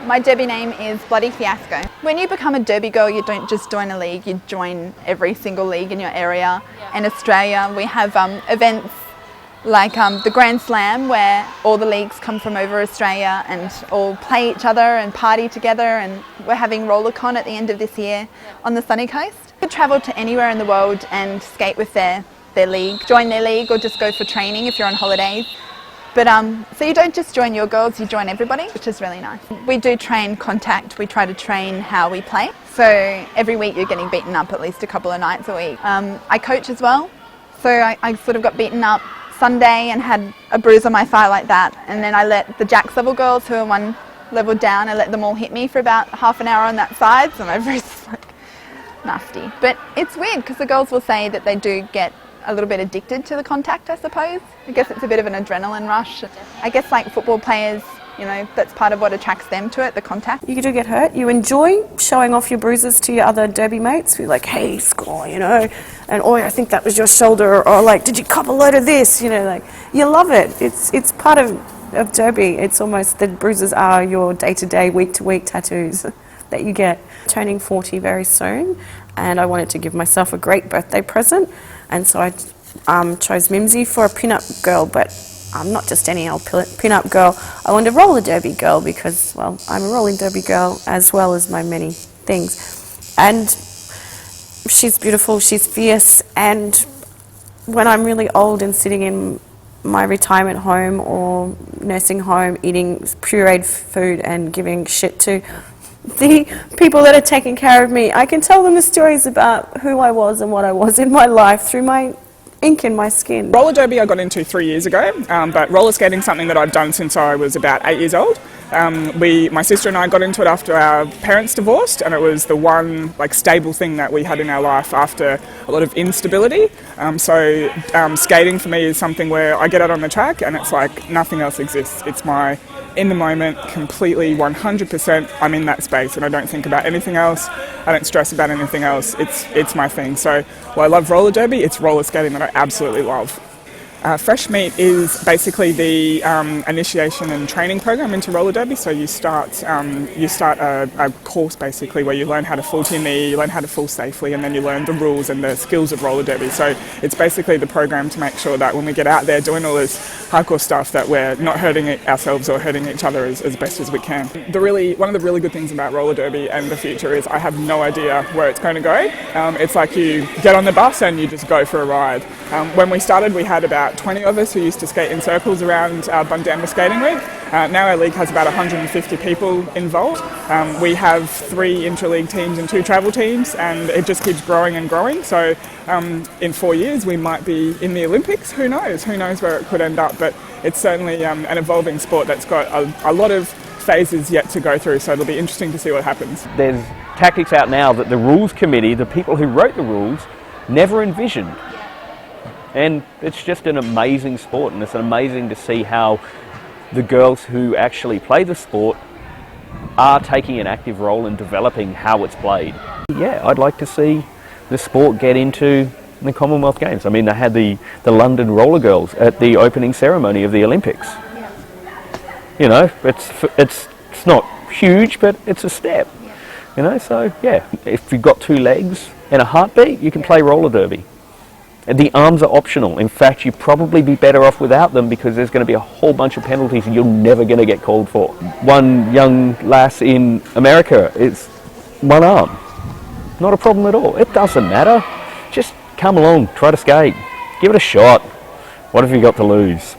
My derby name is Bloody Fiasco. When you become a derby girl, you don't just join a league, you join every single league in your area. In Australia, we have events like the Grand Slam, where all the leagues come from over Australia and all play each other and party together, and we're having RollerCon at the end of this year on the sunny coast. You could travel to anywhere in the world and skate with their league, join their league, or just go for training if you're on holidays. But so you don't just join your girls, you join everybody, which is really nice. We do train contact, we try to train how we play. So every week you're getting beaten up at least a couple of nights a week. I coach as well, so I sort of got beaten up Sunday and had a bruise on my thigh like that, and then I let the Jacks level girls, who are one level down, I let them all hit me for about half an hour on that side, so my bruise is like nasty. But it's weird because the girls will say that they do get a little bit addicted to the contact, I suppose. I guess it's a bit of an adrenaline rush. I guess like football players, you know, that's part of what attracts them to it, the contact. You do get hurt. You enjoy showing off your bruises to your other derby mates. You're like, hey, score, you know, and oh, I think that was your shoulder, or like, did you cop a load of this? You know, like, you love it. It's part of derby. It's almost, the bruises are your day-to-day, week-to-week tattoos that you get. Turning 40 very soon, and I wanted to give myself a great birthday present. And so I chose Mimsy for a pin-up girl, but I'm not just any old pin-up girl. I wanted a roller derby girl because, well, I'm a rolling derby girl as well as my many things. And she's beautiful, she's fierce, and when I'm really old and sitting in my retirement home or nursing home eating pureed food and giving shit to the people that are taking care of me, I can tell them the stories about who I was and what I was in my life through my ink in my skin. Roller derby I got into 3 years ago, but roller skating is something that I've done since I was about 8 years old. My sister and I got into it after our parents divorced, and it was the one stable thing that we had in our life after a lot of instability. Skating for me is something where I get out on the track and it's like nothing else exists. It's my in the moment, completely 100%, I'm in that space and I don't think about anything else. I don't stress about anything else. It's my thing. So while I love roller derby, it's roller skating that I absolutely love. Fresh Meat is basically the initiation and training program into roller derby. So you start a course basically where you learn how to fall to your knee, you learn how to fall safely, and then you learn the rules and the skills of roller derby. So it's basically the program to make sure that when we get out there doing all this hardcore stuff that we're not hurting ourselves or hurting each other as best as we can. One of the really good things about roller derby and the future is I have no idea where it's going to go. It's like you get on the bus and you just go for a ride. When we started, we had about 20 of us who used to skate in circles around our Bundamba skating rink. Now our league has about 150 people involved. We have 3 intra-league teams and 2 travel teams, and it just keeps growing and growing. So in 4 years we might be in the Olympics. Who knows? Who knows where it could end up? But it's certainly an evolving sport that's got a lot of phases yet to go through, so it'll be interesting to see what happens. There's tactics out now that the rules committee, the people who wrote the rules, never envisioned. And it's just an amazing sport, and it's amazing to see how the girls who actually play the sport are taking an active role in developing how it's played. Yeah, I'd like to see the sport get into the Commonwealth Games. I mean, they had the London roller girls at the opening ceremony of the Olympics. You know, it's not huge, but it's a step. You know, so yeah, if you've got 2 legs and a heartbeat, you can play roller derby. The arms are optional. In fact, you'd probably be better off without them because there's going to be a whole bunch of penalties and you're never going to get called for. One young lass in America is 1 arm. Not a problem at all. It doesn't matter. Just come along, try to skate. Give it a shot. What have you got to lose?